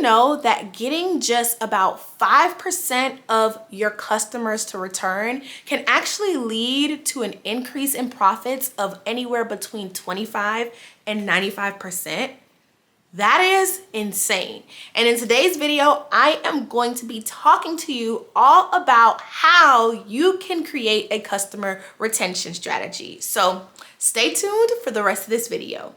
you know that getting just about 5% of your customers to return can actually lead to an increase in profits of anywhere between 25 and 95%? That is insane. And in today's video, I am going to be talking to you all about how you can create a customer retention strategy. So stay tuned for the rest of this video.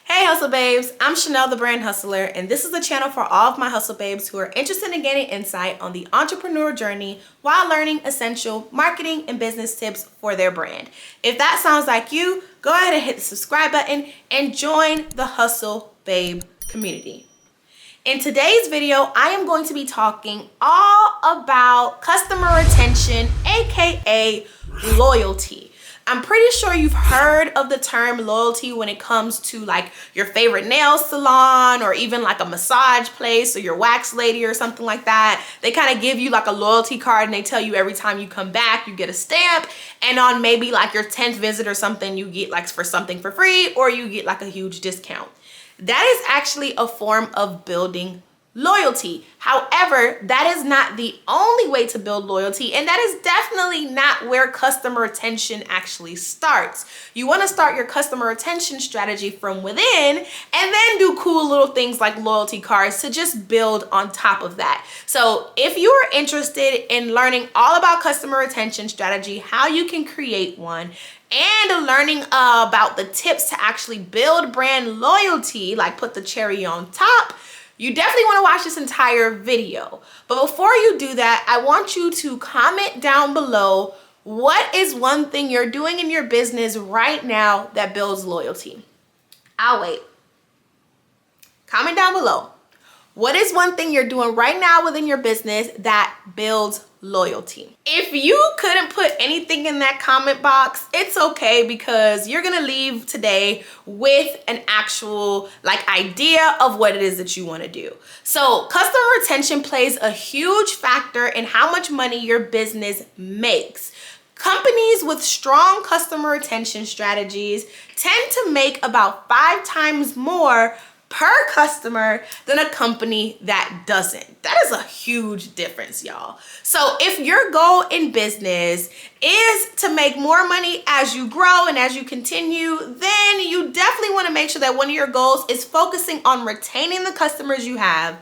Hey Hustle Babes, I'm Chanel the Brand Hustler, and this is the channel for all of my Hustle Babes who are interested in gaining insight on the entrepreneur journey while learning essential marketing and business tips for their brand. If that sounds like you, go ahead and hit the subscribe button and join the Hustle Babe community. In today's video, I am going to be talking all about customer retention, aka loyalty. I'm pretty sure you've heard of the term loyalty when it comes to like your favorite nail salon or even like a massage place or your wax lady or something like that. They kind of give you like a loyalty card and they tell you every time you come back, you get a stamp, and on maybe like your 10th visit or something, you get like for something for free or you get like a huge discount. That is actually a form of building loyalty. However, that is not the only way to build loyalty, and that is definitely not where customer retention actually starts. You want to start your customer retention strategy from within and then do cool little things like loyalty cards to just build on top of that. So if you are interested in learning all about customer retention strategy, how you can create one, and learning about the tips to actually build brand loyalty, like put the cherry on top, you definitely want to watch this entire video. But before you do that, I want you to comment down below what is one thing you're doing in your business right now that builds loyalty. I'll wait. Comment down below. What is one thing you're doing right now within your business that builds loyalty? If you couldn't put anything in that comment box, it's okay, because you're gonna leave today with an actual like idea of what it is that you want to do. So customer retention plays a huge factor in how much money your business makes. Companies with strong customer retention strategies tend to make about 5 times more per customer than a company that doesn't. That is a huge difference, y'all. So if your goal in business is to make more money as you grow and as you continue, then you definitely want to make sure that one of your goals is focusing on retaining the customers you have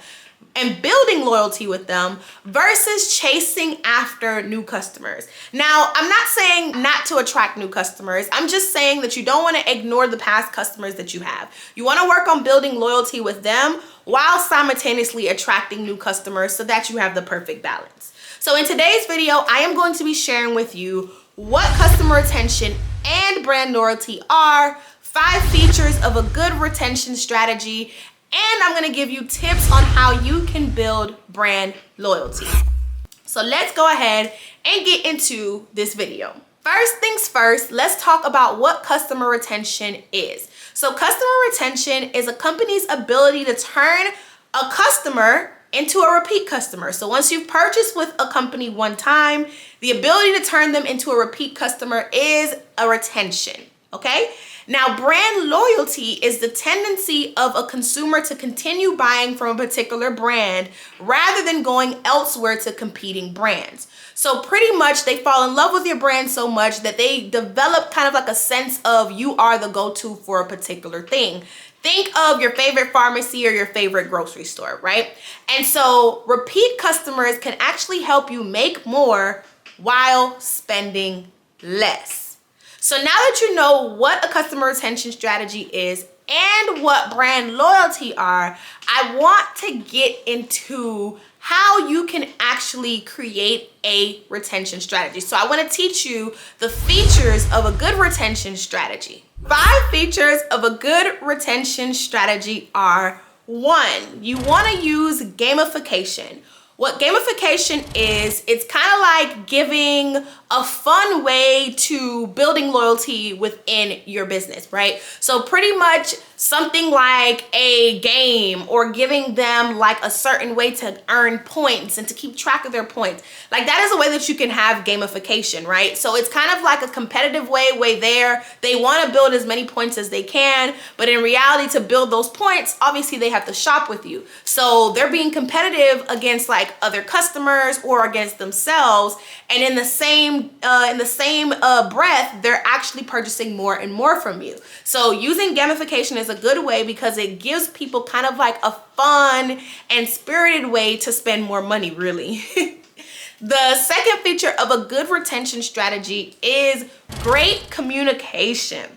and building loyalty with them versus chasing after new customers. Now, I'm not saying not to attract new customers. I'm just saying that you don't want to ignore the past customers that you have. You want to work on building loyalty with them while simultaneously attracting new customers so that you have the perfect balance. So in today's video, I am going to be sharing with you what customer retention and brand loyalty are, 5 features of a good retention strategy, and I'm gonna give you tips on how you can build brand loyalty. So let's go ahead and get into this video. First things first, let's talk about what customer retention is. So customer retention is a company's ability to turn a customer into a repeat customer. So once you've purchased with a company one time, the ability to turn them into a repeat customer is a retention, okay? Now, brand loyalty is the tendency of a consumer to continue buying from a particular brand rather than going elsewhere to competing brands. So pretty much they fall in love with your brand so much that they develop kind of like a sense of you are the go-to for a particular thing. Think of your favorite pharmacy or your favorite grocery store, right? And so repeat customers can actually help you make more while spending less. So now that you know what a customer retention strategy is and what brand loyalty are, I want to get into how you can actually create a retention strategy. So I want to teach you the features of a good retention strategy. 5 features of a good retention strategy are: 1, you want to use gamification. What gamification is, it's kind of like giving a fun way to building loyalty within your business, right? So pretty much something like a game, or giving them like a certain way to earn points and to keep track of their points. Like that is a way that you can have gamification, right? So it's kind of like a competitive way there. They want to build as many points as they can, but in reality, to build those points, obviously they have to shop with you. So they're being competitive against like other customers or against themselves. And in the same breath, they're actually purchasing more and more from you. So using gamification is a good way because it gives people kind of like a fun and spirited way to spend more money, really. The second feature of a good retention strategy is great communication.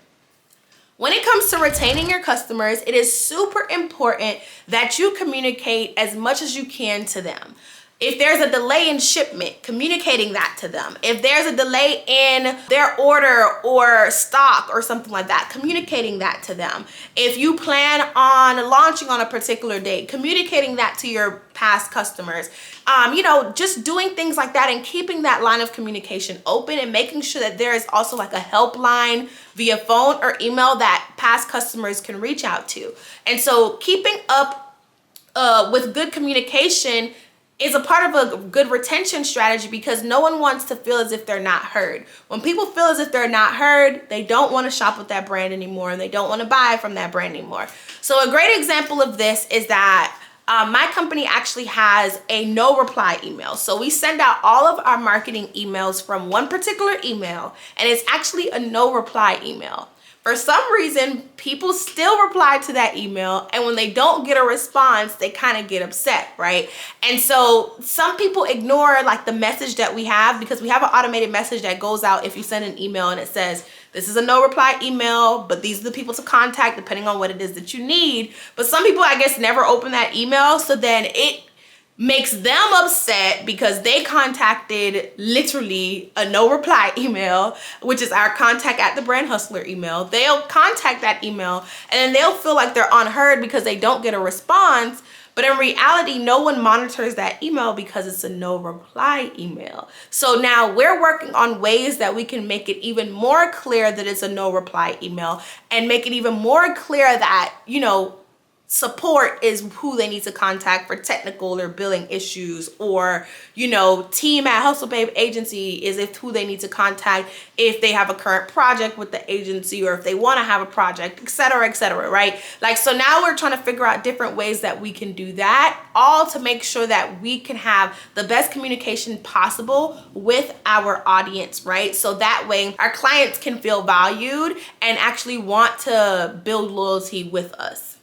When it comes to retaining your customers, it is super important that you communicate as much as you can to them. If there's a delay in shipment, communicating that to them. If there's a delay in their order or stock or something like that, communicating that to them. If you plan on launching on a particular date, communicating that to your past customers. Just doing things like that and keeping that line of communication open and making sure that there is also like a helpline via phone or email that past customers can reach out to. And so keeping up with good communication is a part of a good retention strategy because no one wants to feel as if they're not heard. When people feel as if they're not heard, they don't want to shop with that brand anymore and they don't want to buy from that brand anymore. So a great example of this is that my company actually has a no reply email. So we send out all of our marketing emails from one particular email, and it's actually a no reply email. For some reason, people still reply to that email, and when they don't get a response, they kind of get upset, right? And so some people ignore like the message that we have, because we have an automated message that goes out if you send an email and it says, this is a no reply email, but these are the people to contact depending on what it is that you need. But some people, I guess, never open that email, so then it makes them upset because they contacted literally a no reply email, which is our contact at the brand hustler email. They'll contact that email and then they'll feel like they're unheard because they don't get a response. But in reality, no one monitors that email because it's a no reply email. So now we're working on ways that we can make it even more clear that it's a no reply email, and make it even more clear that, support is who they need to contact for technical or billing issues, or team at Hustle Babe Agency is who they need to contact if they have a current project with the agency, or if they want to have a project, etc., right? Like, so now we're trying to figure out different ways that we can do that, all to make sure that we can have the best communication possible with our audience, right? So that way our clients can feel valued and actually want to build loyalty with us.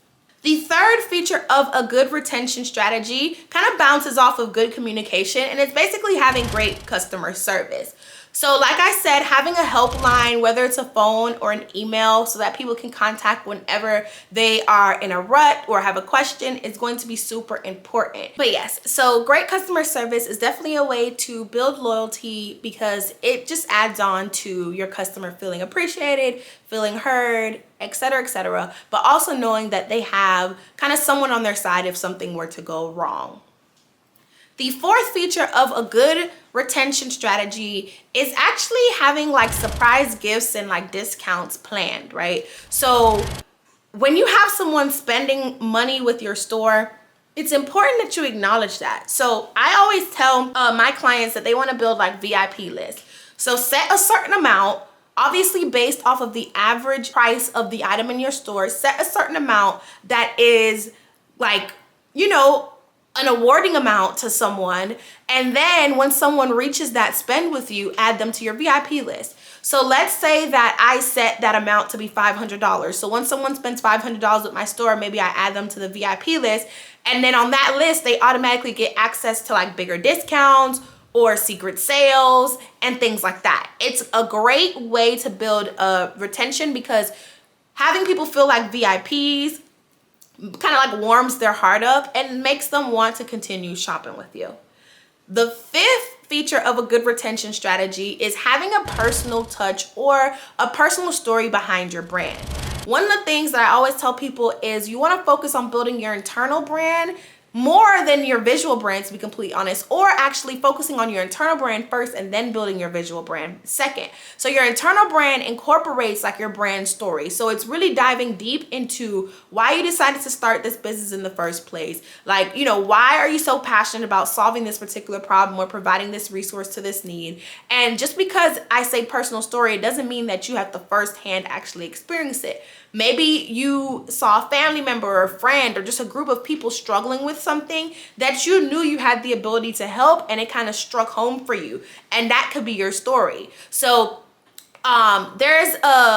The third feature of a good retention strategy kind of bounces off of good communication, and it's basically having great customer service. So like I said, having a helpline, whether it's a phone or an email, so that people can contact whenever they are in a rut or have a question, is going to be super important. But yes, so great customer service is definitely a way to build loyalty because it just adds on to your customer feeling appreciated, feeling heard, etc., but also knowing that they have kind of someone on their side if something were to go wrong. The fourth feature of a good retention strategy is actually having like surprise gifts and like discounts planned, right? So when you have someone spending money with your store, it's important that you acknowledge that. So I always tell my clients that they want to build like VIP lists. So set a certain amount, obviously based off of the average price of the item in your store. Set a certain amount that is like, an awarding amount to someone, and then when someone reaches that spend with you, add them to your VIP list. So let's say that I set that amount to be $500. So when someone spends $500 with my store, maybe I add them to the VIP list, and then on that list, they automatically get access to like bigger discounts or secret sales and things like that. It's a great way to build retention because having people feel like VIPs kind of like warms their heart up and makes them want to continue shopping with you. The fifth feature of a good retention strategy is having a personal touch or a personal story behind your brand. One of the things that I always tell people is you want to focus on building your internal brand more than your visual brand, to be completely honest, or actually focusing on your internal brand first and then building your visual brand second. So your internal brand incorporates like your brand story. So it's really diving deep into why you decided to start this business in the first place. Like, you know, why are you so passionate about solving this particular problem or providing this resource to this need? And just because I say personal story, it doesn't mean that you have to firsthand actually experience it. Maybe you saw a family member or a friend or just a group of people struggling with something that you knew you had the ability to help, and it kind of struck home for you. And that could be your story. So there's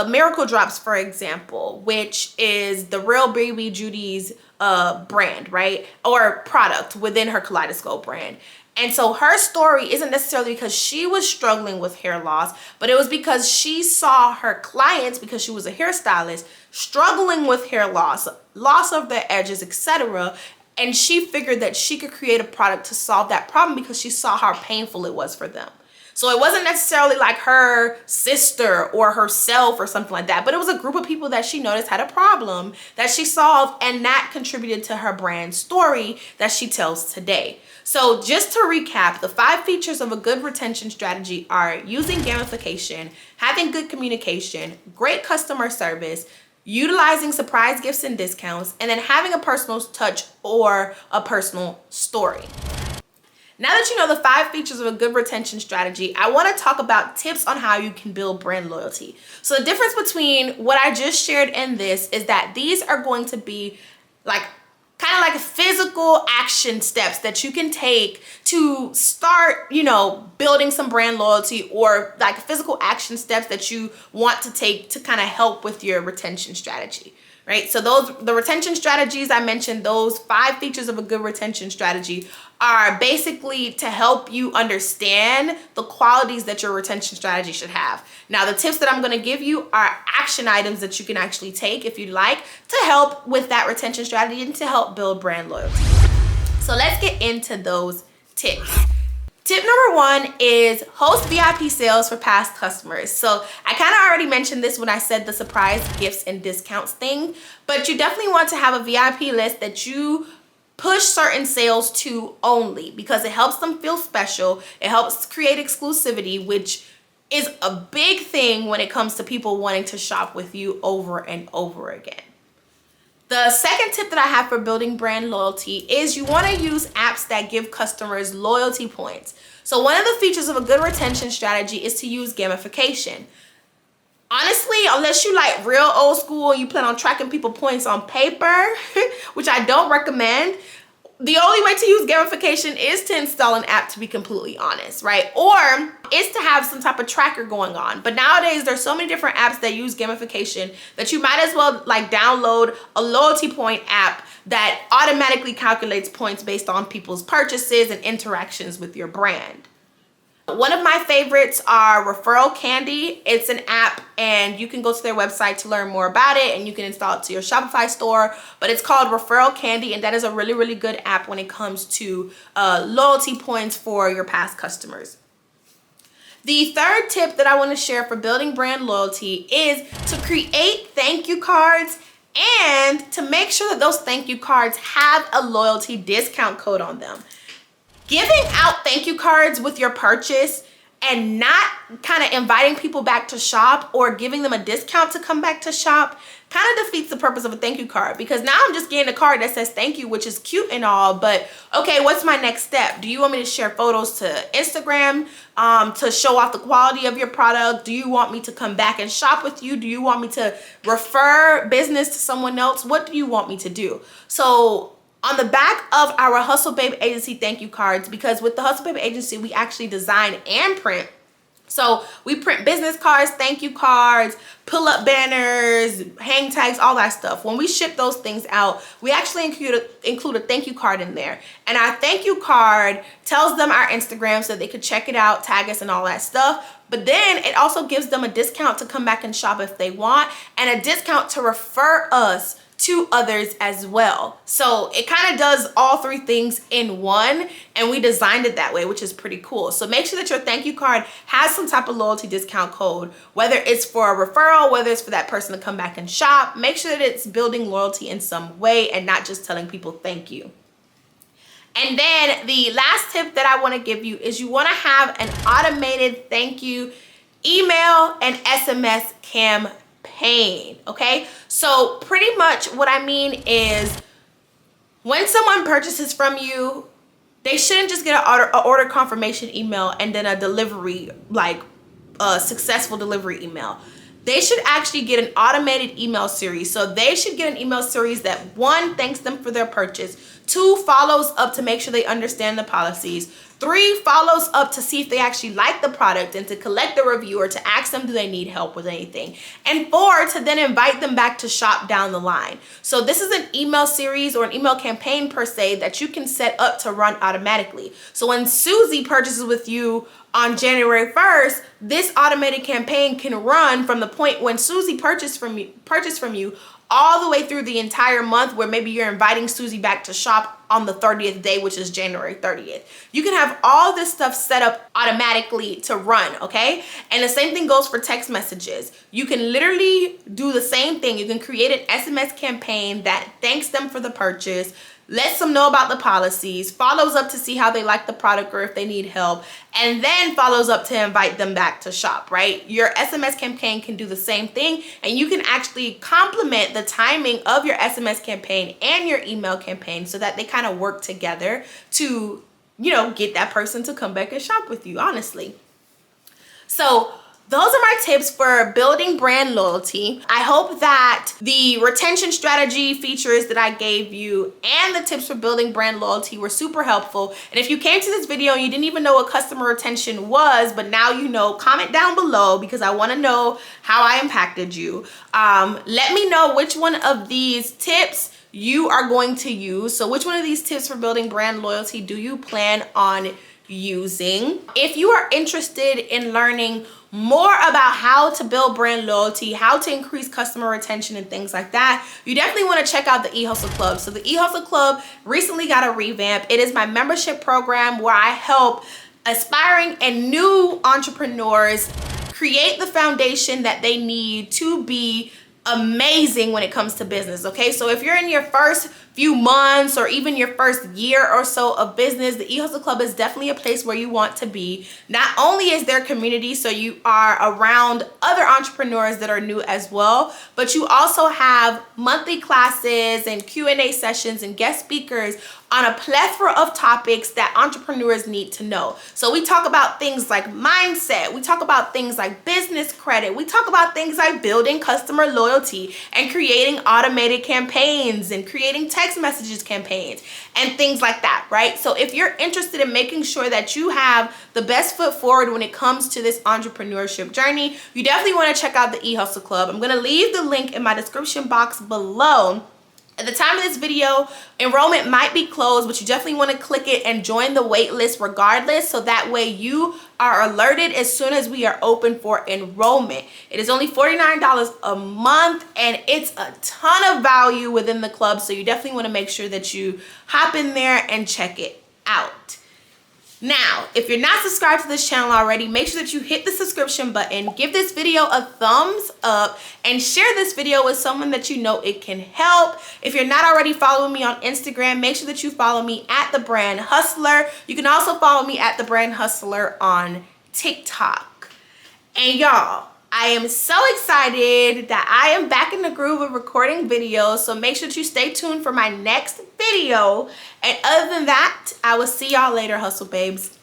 Miracle Drops, for example, which is the Real Baby Judy's brand, right? Or product within her Kaleidoscope brand. And so her story isn't necessarily because she was struggling with hair loss, but it was because she saw her clients, because she was a hairstylist, struggling with hair loss, loss of their edges, etc. And she figured that she could create a product to solve that problem because she saw how painful it was for them. So it wasn't necessarily like her sister or herself or something like that, but it was a group of people that she noticed had a problem that she solved, and that contributed to her brand story that she tells today. So just to recap, the 5 features of a good retention strategy are using gamification, having good communication, great customer service, utilizing surprise gifts and discounts, and then having a personal touch or a personal story. Now that you know the 5 features of a good retention strategy, I want to talk about tips on how you can build brand loyalty. So the difference between what I just shared and this is that these are going to be like kind of like physical action steps that you can take to start, you know, building some brand loyalty, or like physical action steps that you want to take to kind of help with your retention strategy. Right? So the retention strategies I mentioned, those 5 features of a good retention strategy, are basically to help you understand the qualities that your retention strategy should have. Now, the tips that I'm going to give you are action items that you can actually take if you'd like to help with that retention strategy and to help build brand loyalty. So let's get into those tips. Tip number 1 is host VIP sales for past customers. So I kind of already mentioned this when I said the surprise gifts and discounts thing, but you definitely want to have a VIP list that you push certain sales to only, because it helps them feel special. It helps create exclusivity, which is a big thing when it comes to people wanting to shop with you over and over again. The second tip that I have for building brand loyalty is you want to use apps that give customers loyalty points. So one of the features of a good retention strategy is to use gamification. Honestly, unless you like real old school and you plan on tracking people points on paper, which I don't recommend, the only way to use gamification is to install an app, to be completely honest, right? Or is to have some type of tracker going on. But nowadays, there's so many different apps that use gamification that you might as well like download a loyalty point app that automatically calculates points based on people's purchases and interactions with your brand. One of my favorites are Referral Candy. It's an app and you can go to their website to learn more about it, and you can install it to your Shopify store, but it's called Referral Candy, and that is a really, really good app when it comes to loyalty points for your past customers. The third tip that I want to share for building brand loyalty is to create thank you cards and to make sure that those thank you cards have a loyalty discount code on them. Giving out thank you cards with your purchase and not kind of inviting people back to shop or giving them a discount to come back to shop kind of defeats the purpose of a thank you card, because now I'm just getting a card that says thank you, which is cute and all, but okay, what's my next step? Do you want me to share photos to Instagram to show off the quality of your product? Do you want me to come back and shop with you? Do you want me to refer business to someone else? What do you want me to do? So on the back of our Hustle Babe Agency thank you cards, because with the Hustle Babe Agency, we actually design and print. So we print business cards, thank you cards, pull-up banners, hang tags, all that stuff. When we ship those things out, we actually include a thank you card in there. And our thank you card tells them our Instagram so they could check it out, tag us and all that stuff. But then it also gives them a discount to come back and shop if they want, and a discount to refer us to others as well. So it kind of does all 3 things in one, and we designed it that way, which is pretty cool. So make sure that your thank you card has some type of loyalty discount code, whether it's for a referral, whether it's for that person to come back and shop. Make sure that it's building loyalty in some way and not just telling people thank you. And then the last tip that I want to give you is you want to have an automated thank you email and SMS campaign, okay? So pretty much what I mean is when someone purchases from you, they shouldn't just get an order confirmation email and then a delivery, like a successful delivery email. They should actually get an automated email series. So they should get an email series that, one, thanks them for their purchase, 2, follows up to make sure they understand the policies, 3, follows up to see if they actually like the product and to collect the review or to ask them do they need help with anything, and 4, to then invite them back to shop down the line. So this is an email series or an email campaign per se that you can set up to run automatically. So when Susie purchases with you on January 1st, this automated campaign can run from the point when Susie purchased from you all the way through the entire month, where maybe you're inviting Susie back to shop on the 30th day, which is January 30th. You can have all this stuff set up automatically to run, okay? And the same thing goes for text messages. You can literally do the same thing. You can create an SMS campaign that thanks them for the purchase, lets them know about the policies, follows up to see how they like the product or if they need help, and then follows up to invite them back to shop, right? Your SMS campaign can do the same thing, and you can actually complement the timing of your SMS campaign and your email campaign so that they kind of work together to, you know, get that person to come back and shop with you, honestly. So those are my tips for building brand loyalty. I hope that the retention strategy features that I gave you and the tips for building brand loyalty were super helpful. And if you came to this video and you didn't even know what customer retention was, but now you know, comment down below because I want to know how I impacted you. Let me know which one of these tips you are going to use. So which one of these tips for building brand loyalty do you plan on using? If you are interested in learning more about how to build brand loyalty, how to increase customer retention and things like that, you definitely want to check out the eHustle Club. So the eHustle Club recently got a revamp. It is my membership program where I help aspiring and new entrepreneurs create the foundation that they need to be amazing when it comes to business, okay? So if you're in your first few months or even your first year or so of business, the eHustle Club is definitely a place where you want to be. Not only is there community, so you are around other entrepreneurs that are new as well, but you also have monthly classes and Q&A sessions and guest speakers on a plethora of topics that entrepreneurs need to know. So we talk about things like mindset, we talk about things like business credit, we talk about things like building customer loyalty and creating automated campaigns and creating text messages campaigns and things like that, right? So if you're interested in making sure that you have the best foot forward when it comes to this entrepreneurship journey, you definitely want to check out the eHustle Club. I'm going to leave the link in my description box below. At the time of this video, enrollment might be closed, but you definitely want to click it and join the wait list regardless, so that way you are alerted as soon as we are open for enrollment. It is only $49 a month, and it's a ton of value within the club, so you definitely want to make sure that you hop in there and check it out. Now, if you're not subscribed to this channel already, make sure that you hit the subscription button, give this video a thumbs up, and share this video with someone that you know it can help. If you're not already following me on Instagram, make sure that you follow me at The Brand Hustler. You can also follow me at The Brand Hustler on TikTok. And y'all, I am so excited that I am back in the groove of recording videos, so make sure that you stay tuned for my next video. And other than that, I will see y'all later, Hustle Babes.